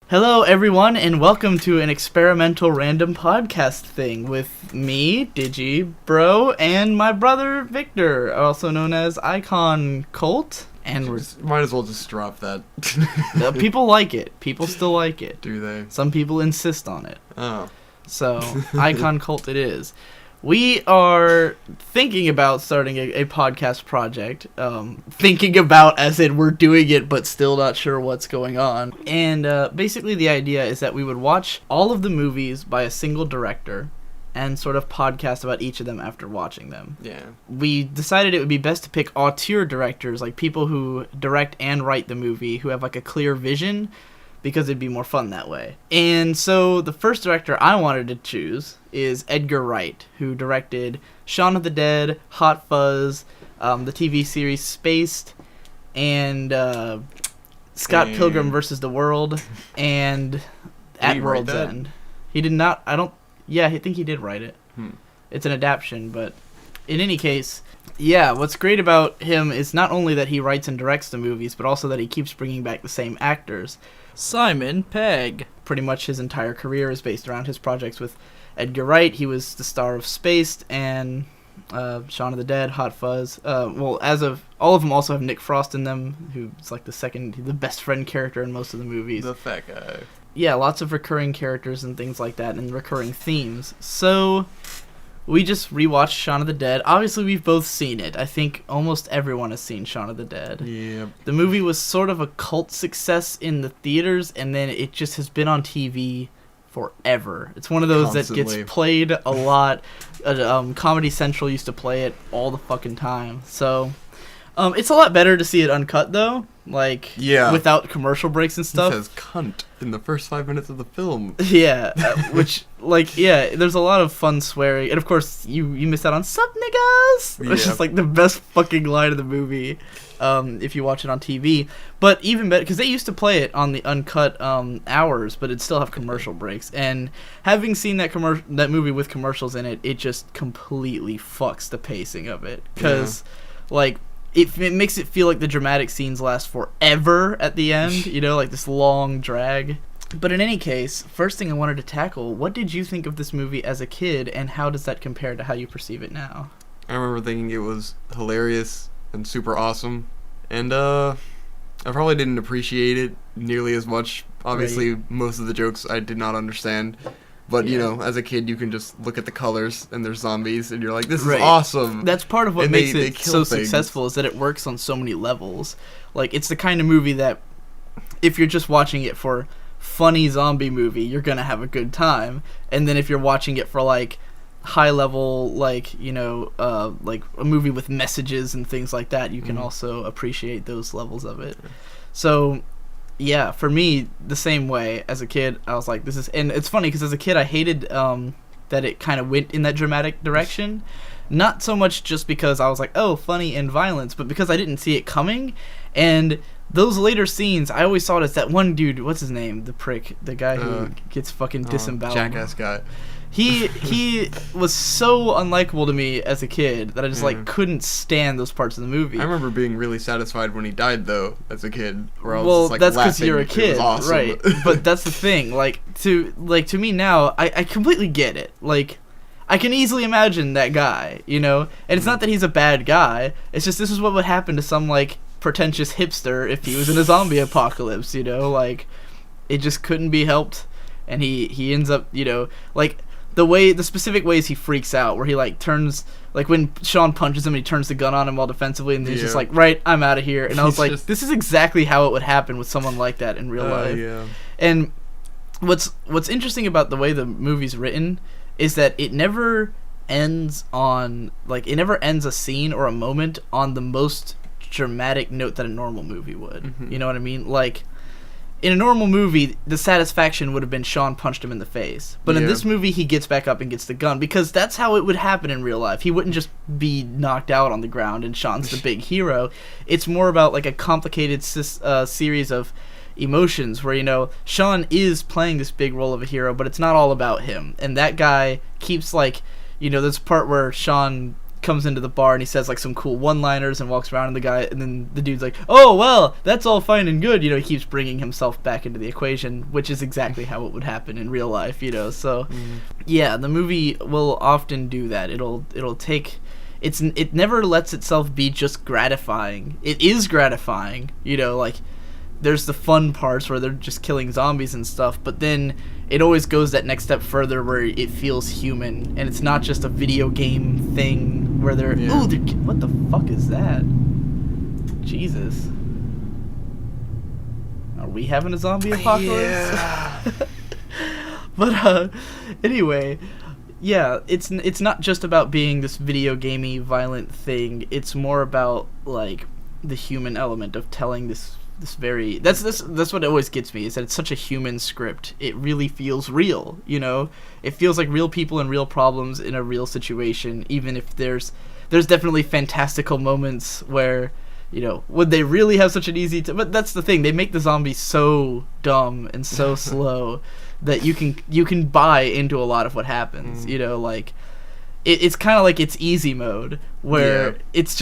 Hello, everyone, and welcome to an experimental random podcast thing with me, Digi, Bro, and my brother, Victor, also known as Iconcolt. And might as well just drop that. People like it. People still like it. Do they? Some people insist on it. Oh. So, Iconcolt it is. We are thinking about starting a podcast project. Thinking about as in we're doing it, but still not sure what's going on. And basically the idea is that we would watch all of the movies by a single director and sort of podcast about each of them after watching them. Yeah. We decided it would be best to pick auteur directors, like people who direct and write the movie, who have like a clear vision, because it'd be more fun that way. And so the first director I wanted to choose is Edgar Wright, who directed Shaun of the Dead, Hot Fuzz, the TV series Spaced, and Scott Pilgrim vs. the World, and At World's End. He did not, I think he did write it. It's an adaptation, but in any case, yeah, what's great about him is not only that he writes and directs the movies, but also that he keeps bringing back the same actors. Simon Pegg. Pretty much his entire career is based around his projects with Edgar Wright. He was the star of Spaced and Shaun of the Dead, Hot Fuzz. All of them also have Nick Frost in them, who's like the best friend character in most of the movies. The fat guy. Yeah, lots of recurring characters and things like that, and recurring themes. So we just rewatched Shaun of the Dead. Obviously, we've both seen it. I think almost everyone has seen Shaun of the Dead. Yep. The movie was sort of a cult success in the theaters, and then it just has been on TV forever. It's one of those that gets played a lot. Comedy Central used to play it all the fucking time. So it's a lot better to see it uncut, though. Without commercial breaks and stuff. It says cunt in the first 5 minutes of the film. Yeah, there's a lot of fun swearing. And of course, you miss out on "sup niggas," which is like the best fucking line of the movie if you watch it on TV. But even better, because they used to play it on the uncut hours, but it'd still have commercial breaks. And having seen that movie with commercials in it, it just completely fucks the pacing of it. Because, It makes it feel like the dramatic scenes last forever at the end, like this long drag. But in any case, first thing I wanted to tackle, what did you think of this movie as a kid, and how does that compare to how you perceive it now? I remember thinking it was hilarious and super awesome, and I probably didn't appreciate it nearly as much. Obviously, most of the jokes I did not understand. But, as a kid, you can just look at the colors, and there's zombies, and you're like, this is awesome. That's part of what makes it so successful, is that it works on so many levels. Like, it's the kind of movie that, if you're just watching it for funny zombie movie, you're going to have a good time. And then if you're watching it for, high level, a movie with messages and things like that, you can also appreciate those levels of it. So yeah, for me, the same way. As a kid, I was like, this is... And it's funny, because as a kid, I hated that it kind of went in that dramatic direction. Not so much just because I was like, oh, funny and violence, but because I didn't see it coming. And those later scenes, I always saw it as that one dude, what's his name? The prick. The guy who gets fucking disemboweled. Jackass guy. He was so unlikable to me as a kid that I just couldn't stand those parts of the movie. I remember being really satisfied when he died, though, as a kid. Where I was that's because you're a kid, awesome. Right? But that's the thing. To me now, I completely get it. I can easily imagine that guy, And it's not that he's a bad guy. It's just this is what would happen to some pretentious hipster if he was in a zombie apocalypse. It just couldn't be helped, and he ends up, the specific ways he freaks out, where he turns, when Shaun punches him and he turns the gun on him all defensively, and he's just right, I'm out of here. And I was like, this is exactly how it would happen with someone like that in real life. Yeah. And what's interesting about the way the movie's written is that it never ends on it never ends a scene or a moment on the most dramatic note that a normal movie would. Mm-hmm. You know what I mean? In a normal movie, the satisfaction would have been Shaun punched him in the face. But in this movie, he gets back up and gets the gun, because that's how it would happen in real life. He wouldn't just be knocked out on the ground and Shaun's the big hero. It's more about a complicated series of emotions where, Shaun is playing this big role of a hero, but it's not all about him. And that guy keeps there's a part where Shaun comes into the bar and he says like some cool one-liners and walks around, and then the dude's like, oh well, that's all fine and good, he keeps bringing himself back into the equation, which is exactly how it would happen in real life, so yeah, the movie will often do that. It'll take, it never lets itself be just gratifying. It is gratifying, like there's the fun parts where they're just killing zombies and stuff, but then it always goes that next step further where it feels human, and it's not just a video game thing where they're what the fuck is that? Jesus. Are we having a zombie apocalypse? Yeah. But anyway, yeah, it's not just about being this video gamey violent thing. It's more about like the human element of telling this very, that's what always gets me, is that it's such a human script. It really feels real, it feels like real people and real problems in a real situation, even if there's definitely fantastical moments where, would they really have such an easy but that's the thing, they make the zombies so dumb and so slow that you can buy into a lot of what happens. Like it's kind of like it's easy mode, where it's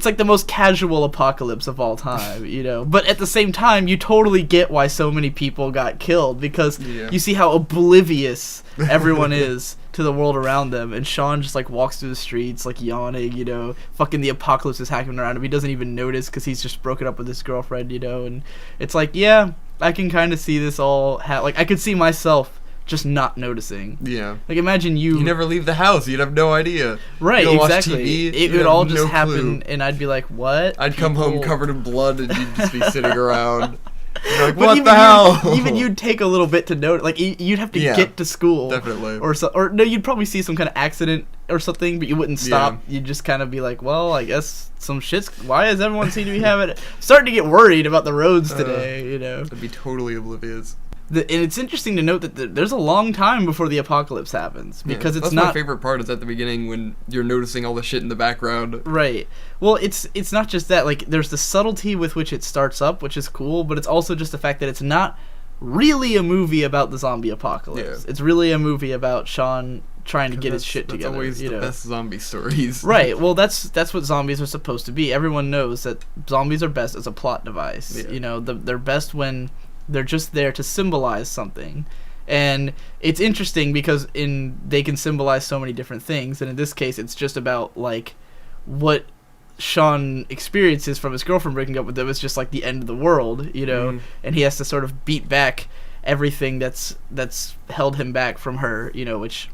like the most casual apocalypse of all time, but at the same time you totally get why so many people got killed, because you see how oblivious everyone is to the world around them, and Shaun just like walks through the streets like yawning, fucking the apocalypse is happening around him, he doesn't even notice because he's just broken up with his girlfriend, and it's like, yeah, I can kind of see this all like I could see myself just not noticing. Yeah. Like imagine you never leave the house, you'd have no idea. Right, you exactly. Watch TV, it would all just happen clue. And I'd be like, what? I'd come home covered in blood and you'd just be sitting around. You're like, what the hell? Even you'd take a little bit to note. Like you'd have to get to school. Definitely. Or no, you'd probably see some kind of accident or something, but you wouldn't stop. You'd just kind of be like, well, I guess some shit's. Why does everyone seem to be having? Starting to get worried about the roads today. I'd be totally oblivious. And it's interesting to note that there's a long time before the apocalypse happens, because it's not. My favorite part is at the beginning when you're noticing all the shit in the background. Right. Well, it's not just that. Like, there's the subtlety with which it starts up, which is cool, but it's also just the fact that it's not really a movie about the zombie apocalypse. Yeah. It's really a movie about Shaun trying to get his shit together. That's always the best zombie stories. Right. Well, that's what zombies are supposed to be. Everyone knows that zombies are best as a plot device. Yeah. They're best when they're just there to symbolize something. And it's interesting because they can symbolize so many different things, and in this case it's just about like what Shaun experiences from his girlfriend breaking up with him is just like the end of the world, and he has to sort of beat back everything that's held him back from her, which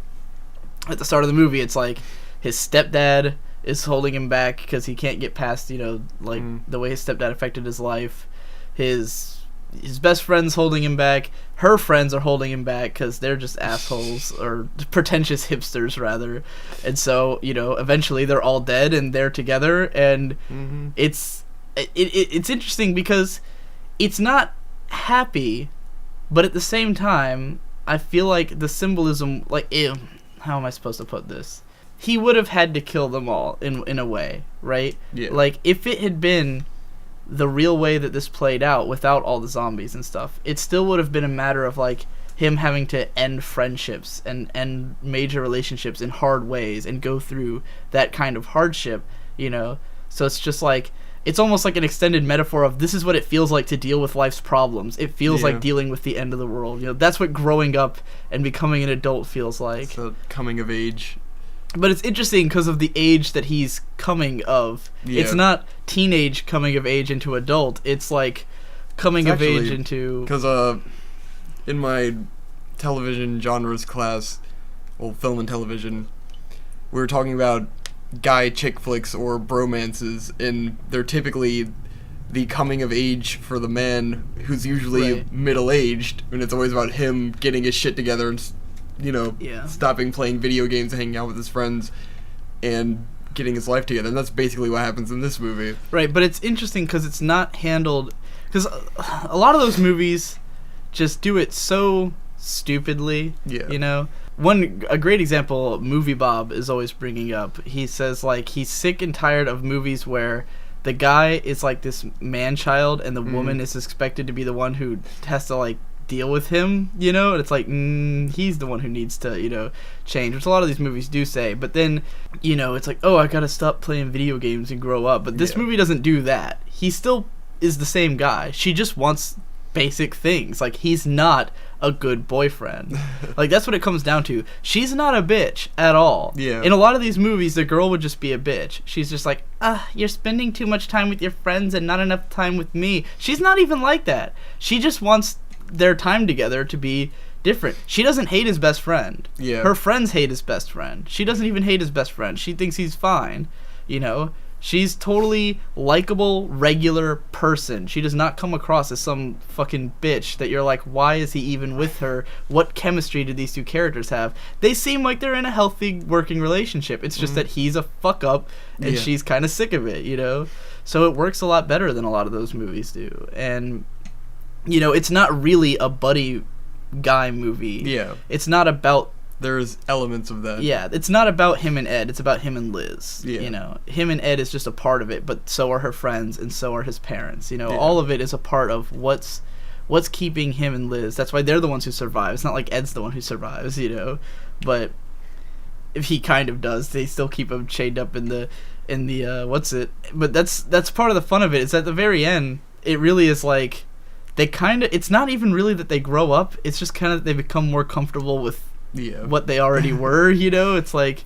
at the start of the movie it's like his stepdad is holding him back because he can't get past the way his stepdad affected his life. His best friend's holding him back. Her friends are holding him back because they're just assholes, or pretentious hipsters, rather. And so, eventually they're all dead and they're together. And it's interesting because it's not happy, but at the same time, I feel like the symbolism, how am I supposed to put this? He would have had to kill them all in a way, right? Yeah. Like, if it had been the real way that this played out without all the zombies and stuff, it still would have been a matter of like him having to end friendships and end major relationships in hard ways and go through that kind of hardship, so it's just like, it's almost like an extended metaphor of this is what it feels like to deal with life's problems. It feels like dealing with the end of the world. That's what growing up and becoming an adult feels like. So coming of age. But it's interesting because of the age that he's coming of. Yeah. It's not teenage coming of age into adult. It's like coming of age into... Because in my television genres class, well, film and television, we were talking about guy chick flicks or bromances, and they're typically the coming of age for the man who's usually middle-aged, and it's always about him getting his shit together and stopping playing video games and hanging out with his friends and getting his life together. And that's basically what happens in this movie. Right, but it's interesting because it's not handled... Because a lot of those movies just do it so stupidly, A great example, Movie Bob is always bringing up. He says, like, he's sick and tired of movies where the guy is, like, this man-child and the woman is expected to be the one who has to, like, deal with him, you know? And it's like, he's the one who needs to, you know, change, which a lot of these movies do say. But then, you know, it's like, oh, I gotta stop playing video games and grow up. But this movie doesn't do that. He still is the same guy. She just wants basic things. Like, he's not a good boyfriend. Like, that's what it comes down to. She's not a bitch at all. Yeah. In a lot of these movies, the girl would just be a bitch. She's just like, you're spending too much time with your friends and not enough time with me. She's not even like that. She just wants their time together to be different. She doesn't hate his best friend. Yeah. Her friends hate his best friend. She doesn't even hate his best friend. She thinks he's fine, you know? She's totally likable, regular person. She does not come across as some fucking bitch that you're like, why is he even with her? What chemistry do these two characters have? They seem like they're in a healthy working relationship. It's just that he's a fuck up and she's kind of sick of it, you know? So it works a lot better than a lot of those movies do. And, you know, it's not really a buddy guy movie. Yeah. It's not about... There's elements of that. Yeah, it's not about him and Ed. It's about him and Liz. Yeah. You know, him and Ed is just a part of it, but so are her friends and so are his parents. You know, all of it is a part of what's keeping him and Liz. That's why they're the ones who survive. It's not like Ed's the one who survives, you know. But if he kind of does, they still keep him chained up in the But that's part of the fun of it. It's at the very end. It really is like it's not even really that they grow up. It's just kind of they become more comfortable with what they already were, you know? It's like,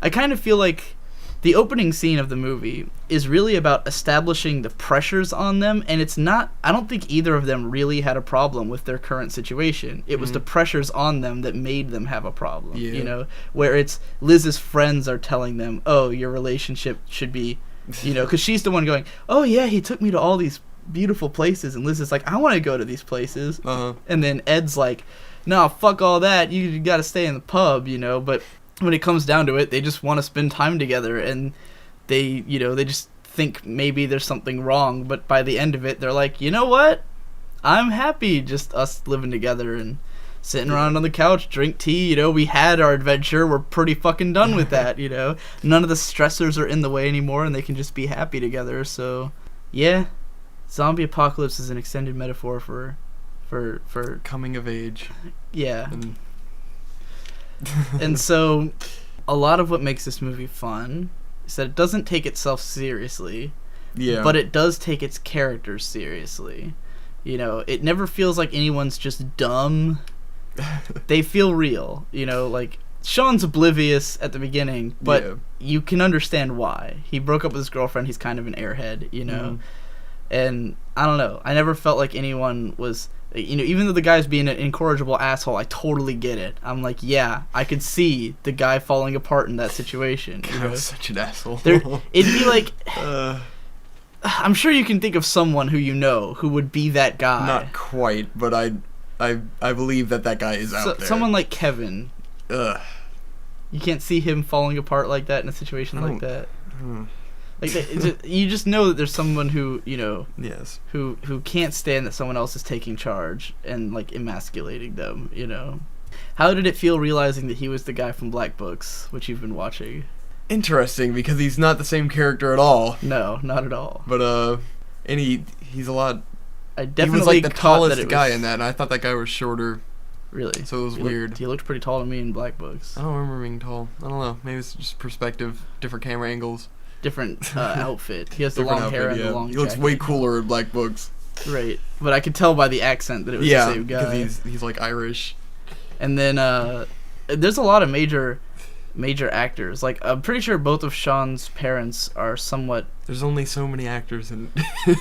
I kind of feel like the opening scene of the movie is really about establishing the pressures on them, and it's not, I don't think either of them really had a problem with their current situation. It was the pressures on them that made them have a problem, you know? Where it's Liz's friends are telling them, oh, your relationship should be, you know, because she's the one going, oh yeah, he took me to all these beautiful places, and Liz is like, I want to go to these places. And then Ed's like, no, fuck all that, you gotta stay in the pub, you know. But when it comes down to it, they just want to spend time together, and they, you know, they just think maybe there's something wrong, but by the end of it, they're like, you know what, I'm happy just us living together and sitting around on the couch, drink tea, you know, we had our adventure, we're pretty fucking done with that, you know. None of the stressors are in the way anymore, and they can just be happy together. So yeah, zombie apocalypse is an extended metaphor for coming of age. Yeah. And so a lot of what makes this movie fun is that it doesn't take itself seriously. Yeah. But it does take its characters seriously. You know, it never feels like anyone's just dumb. They feel real, you know, like Shaun's oblivious at the beginning, but you can understand why. He broke up with his girlfriend, he's kind of an airhead, you know. And I don't know, I never felt like anyone was, you know, even though the guy's being an incorrigible asshole, I totally get it. I'm like, yeah, I could see the guy falling apart in that situation. You know? I was such an asshole. It'd be like, I'm sure you can think of someone who you know who would be that guy. Not quite, but I believe that guy is out there. Someone like Kevin. You can't see him falling apart like that in a situation like that. Like you just know that there's someone who, you know, who can't stand that someone else is taking charge and like emasculating them, you know. How did it feel realizing that he was the guy from Black Books, which you've been watching? Interesting, because he's not the same character at all. No, not at all. But and he's a lot. I definitely he was like the tallest guy was... in that, and I thought that guy was shorter. Really? So it was weird. He looked pretty tall to me in Black Books. I don't remember being tall. I don't know. Maybe it's just perspective, different camera angles. Different outfit. He has the long hair and the long jacket. He looks way cooler in Black Books. Right. But I could tell by the accent that it was the same guy. Yeah, because he's like Irish. And then there's a lot of major actors. Like, I'm pretty sure both of Shaun's parents are somewhat... There's only so many actors in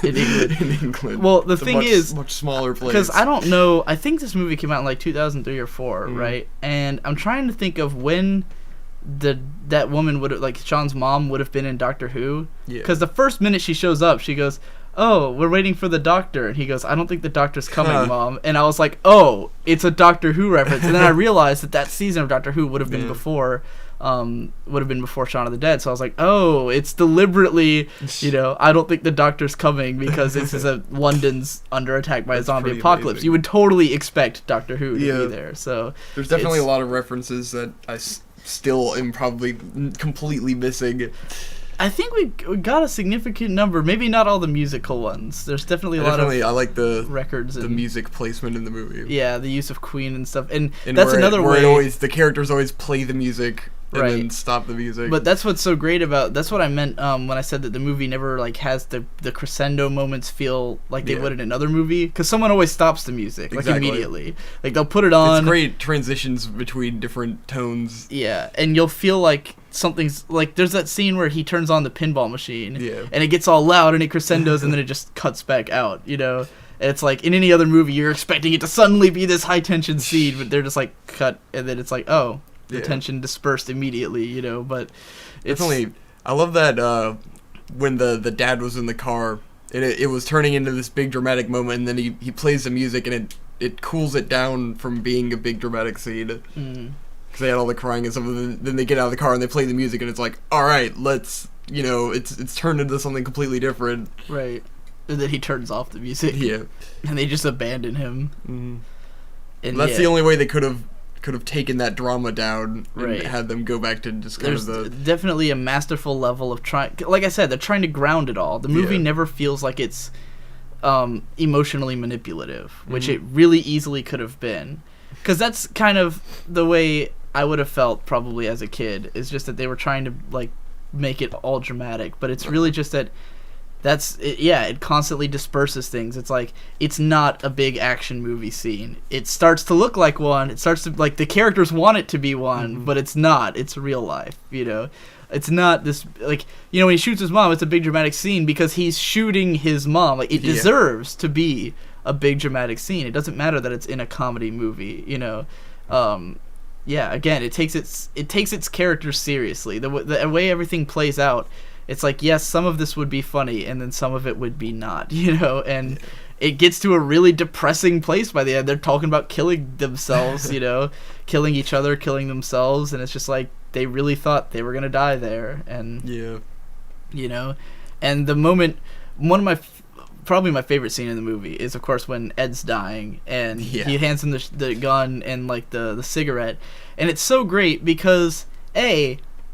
England. Well, the thing is... much smaller place. Because I don't know... I think this movie came out in like 2003 or 4, right? And I'm trying to think of when... that woman would have, like, Shaun's mom would have been in Doctor Who. Because the first minute she shows up, she goes, oh, we're waiting for the doctor. And he goes, I don't think the doctor's coming, Mom. And I was like, oh, it's a Doctor Who reference. And then I realized that season of Doctor Who would have been before Shaun of the Dead. So I was like, oh, it's deliberately, you know, I don't think the doctor's coming because this is London's under attack by a zombie apocalypse. Amazing. You would totally expect Doctor Who to be there. So there's definitely a lot of references that I still am probably completely missing. I think we got a significant number. Maybe not all the musical ones. There's definitely a lot of I like the records the and music placement in the movie. yeah, the use of Queen and stuff. And that's where another where way. it always the characters always play the music and Right. then stop the music. But that's what's so great about. That's what I meant when I said that the movie never like has the crescendo moments feel like they Yeah. would in another movie, because someone always stops the music like Exactly. immediately. Like they'll put it on. It's great transitions between different tones. Yeah, and you'll feel like something's like there's that scene where he turns on the pinball machine, Yeah. and it gets all loud and it crescendos and then it just cuts back out. You know, and it's like in any other movie you're expecting it to suddenly be this high tension scene, but they're just like cut, and then it's like oh. The Yeah. tension dispersed immediately, you know, but it's Definitely, I love that when the dad was in the car, and it was turning into this big dramatic moment, and then he plays the music, and it cools it down from being a big dramatic scene. Because they had all the crying and stuff, and then they get out of the car and they play the music, and it's like, all right, let's, you know, it's turned into something completely different. right. And then he turns off the music. Yeah. And they just abandon him. Mm-hmm. And That's yeah, the only way they could have taken that drama down and Right. had them go back to just kind there's of the definitely a masterful level of trying. Like I said, they're trying to ground it all. The movie Yeah. never feels like it's emotionally manipulative, which Mhm. it really easily could have been. Because that's kind of the way I would have felt probably as a kid. Is just that they were trying to like make it all dramatic, but it's really just that. It constantly disperses things. It's like, it's not a big action movie scene. It starts to look like one. It starts to, like, the characters want it to be one, but it's not. It's real life, you know? It's not this, like, you know, when he shoots his mom, it's a big dramatic scene because he's shooting his mom. Like, it Yeah. deserves to be a big dramatic scene. It doesn't matter that it's in a comedy movie, you know? Yeah, again, it takes its characters seriously. The way everything plays out, it's like, yes, some of this would be funny, and then some of it would be not, you know? And it gets to a really depressing place by the end. They're talking about killing themselves, you know? Killing each other, killing themselves, and it's just like, they really thought they were going to die there. And, yeah. you know? And the moment, probably my favorite scene in the movie is, of course, when Ed's dying, and he hands him the gun and, like, the cigarette. And it's so great because,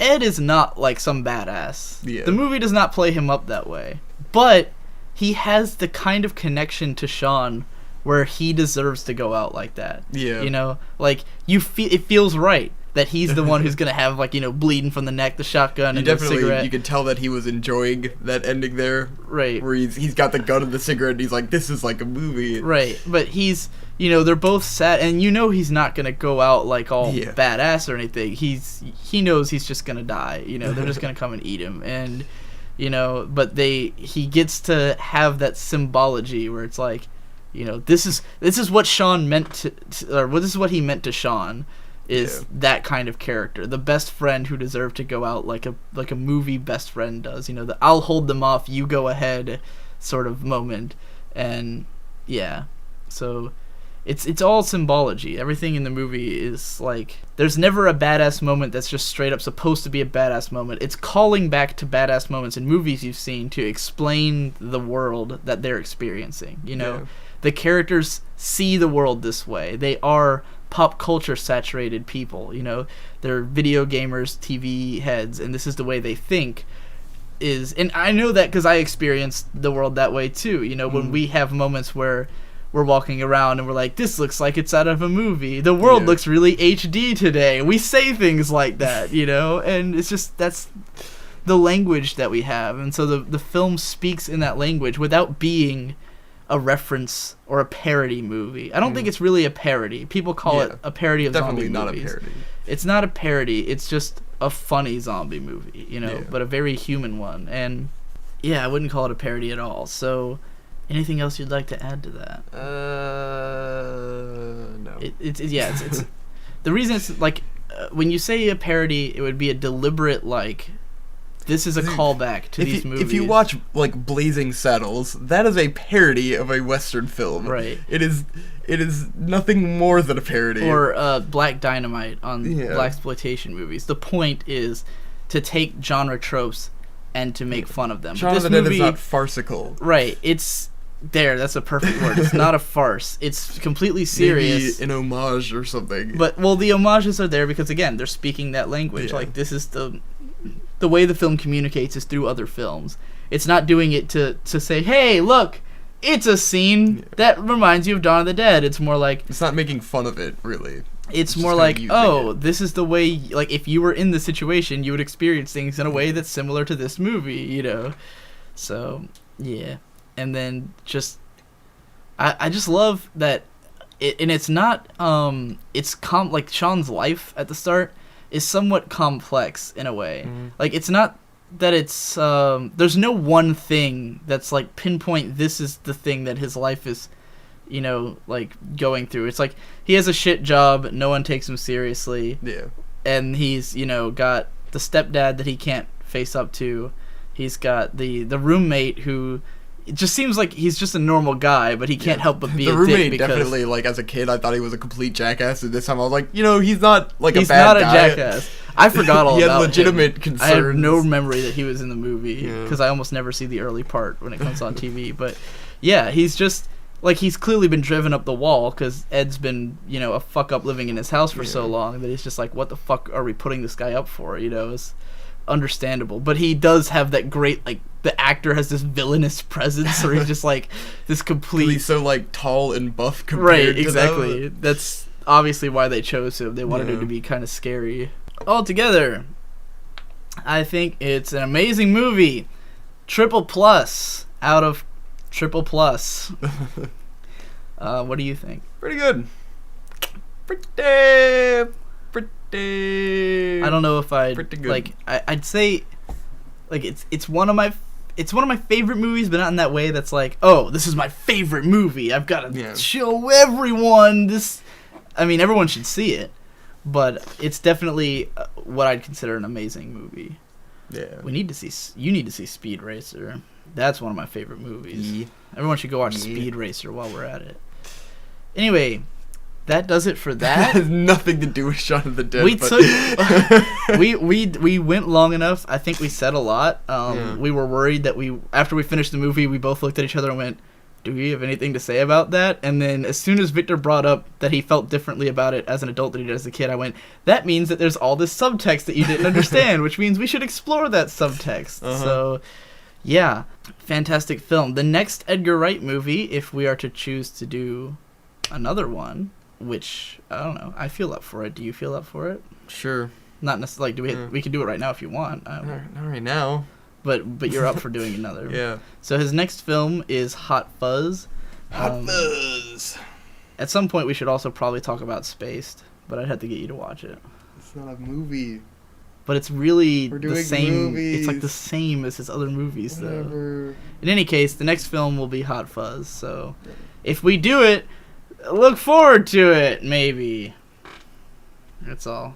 Ed is not like some badass. Yeah. The movie does not play him up that way. But he has the kind of connection to Shaun where he deserves to go out like that. Yeah. You know? Like, it feels right that he's the one who's going to have, like, you know, bleeding from the neck, the shotgun, and the cigarette. You could tell that he was enjoying that ending there. Right. Where he's got the gun and the cigarette, and he's like, this is like a movie. Right. But he's, you know, they're both sad, and you know he's not going to go out, like, all badass or anything. He knows he's just going to die. You know, they're just going to come and eat him. And, you know, but he gets to have that symbology where it's like, you know, this is what Shaun meant or this is what he meant to Shaun. Is that kind of character, the best friend who deserved to go out like a movie best friend does, you know, the I'll hold them off, you go ahead sort of moment. And yeah, so it's all symbology. Everything in the movie is like, there's never a badass moment that's just straight up supposed to be a badass moment. It's calling back to badass moments in movies you've seen to explain the world that they're experiencing, you know. The characters see the world this way. They are pop culture saturated people, you know. They're video gamers, TV heads, and this is the way they think. And I know that because I experienced the world that way too, you know. When we have moments where we're walking around and we're like, this looks like it's out of a movie, the world looks really HD today, we say things like that, you know. And it's just, that's the language that we have. And so the film speaks in that language without being a reference or a parody movie. I don't think it's really a parody. People call it a parody of zombie movies. Definitely not a parody. It's not a parody. It's just a funny zombie movie, you know, but a very human one. And yeah, I wouldn't call it a parody at all. So, anything else you'd like to add to that? No. It's the reason it's like when you say a parody, it would be a deliberate like. This is a callback to these movies. If you watch, like, Blazing Saddles, that is a parody of a Western film. Right. It is nothing more than a parody. Or Black Dynamite on blaxploitation movies. The point is to take genre tropes and to make fun of them. Shaun of the Dead is not farcical. Right. It's... that's a perfect word. It's not a farce. It's completely serious. Maybe an homage or something. But, well, the homages are there because, again, they're speaking that language. Like, this is the... the way the film communicates is through other films. It's not doing it to say, hey, look, it's a scene that reminds you of Dawn of the Dead. It's more like... It's not making fun of it, really. It's more like, oh, this is the way... Like, if you were in the situation, you would experience things in a way that's similar to this movie, you know? So, yeah. And then just... I just love that... And it's not... like, Shaun's life at the start is somewhat complex in a way. Mm-hmm. Like, it's not... that it's there's no one thing that's like pinpoint this is the thing that his life is, you know, like going through. It's like he has a shit job, no one takes him seriously. Yeah. And he's, you know, got the stepdad that he can't face up to. He's got the roommate who it just seems like he's just a normal guy, but he can't help but be the a roommate. dick because Definitely, like as a kid, I thought he was a complete jackass, and this time I was like, you know, he's not like he's a bad not guy. a jackass. I forgot all he about had legitimate him. concerns. I have no memory that he was in the movie because I almost never see the early part when it comes on TV. But yeah, he's just like he's clearly been driven up the wall because Ed's been, you know, a fuck up living in his house for so long that he's just like, what the fuck are we putting this guy up for? You know, it's understandable. But he does have that great, like, the actor has this villainous presence where he's just like this complete... He's so like tall and buff compared right, to exactly. them. That's obviously why they chose him. They wanted him to be kind of scary. Altogether, I think it's an amazing movie. Triple plus out of triple plus. What do you think? Pretty good. Pretty. I don't know if I'd pretty good. Like. I'd say, like it's one of my favorite movies, but not in that way. That's like, oh, this is my favorite movie. I've got to show everyone this. I mean, everyone should see it, but it's definitely what I'd consider an amazing movie. Yeah. You need to see Speed Racer. That's one of my favorite movies. Yeah. Everyone should go watch Speed Racer while we're at it. Anyway, that does it for that. That has nothing to do with Shaun of the Dead. We went long enough. I think we said a lot. We were worried that after we finished the movie, we both looked at each other and went, do we have anything to say about that? And then as soon as Victor brought up that he felt differently about it as an adult than he did as a kid, I went, that means that there's all this subtext that you didn't understand, which means we should explore that subtext. Uh-huh. So, yeah, fantastic film. The next Edgar Wright movie, if we are to choose to do another one, which, I don't know, I feel up for it. Do you feel up for it? Sure. Not necessarily, we can do it right now if you want. Not right now. But you're up for doing another. Yeah. So his next film is Hot Fuzz. Hot Fuzz. At some point we should also probably talk about Spaced, but I'd have to get you to watch it. It's not a movie. But it's really We're the doing same. Movies. It's like the same as his other movies, Whatever. though. In any case, the next film will be Hot Fuzz. So if we do it, look forward to it. Maybe. That's all.